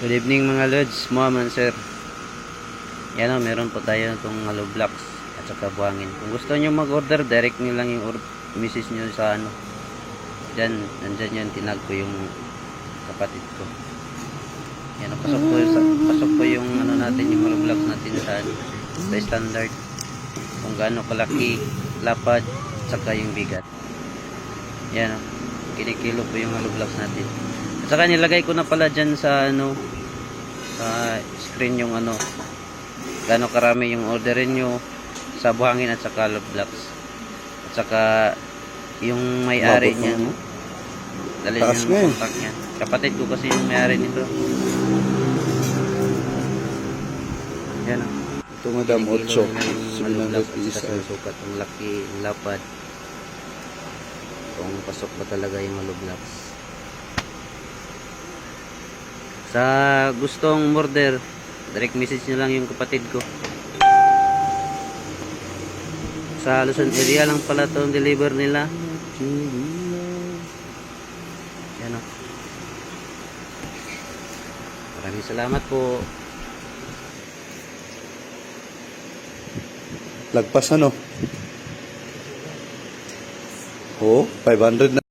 Good evening mga lods, Muhammad sir. Yan o, meron po tayo itong hollow blocks at saka buhangin. Kung gusto nyo mag-order, direct nyo lang yung message nyo sa ano. Diyan, nandyan yan, tinag ko yung kapatid ko. Yan o, pasok po yung ano natin, yung hollow blocks natin sa standard. Kung gaano kalaki, lapad, at saka yung bigat. Yan o, kinikilo po yung hollow blocks natin. At saka nilagay ko na pala dyan sa ano, sa screen yung ano, gaano karami yung orderin nyo sa buhangin at saka hollow blocks. At saka yung may-ari niya, dali nyo yung contact niya. Kapatid ko kasi yung may-ari nito. Yan o. Ito madam 8. Sukat ang laki, ang lapad. Kung pasok pa talaga yung hollow blocks. Sa gustong order, direct message nyo lang yung kapatid ko. Sa Luzon area lang pala itong deliver nila. Yan o. Maraming salamat po. Lagpas ano? Oh, 500 na.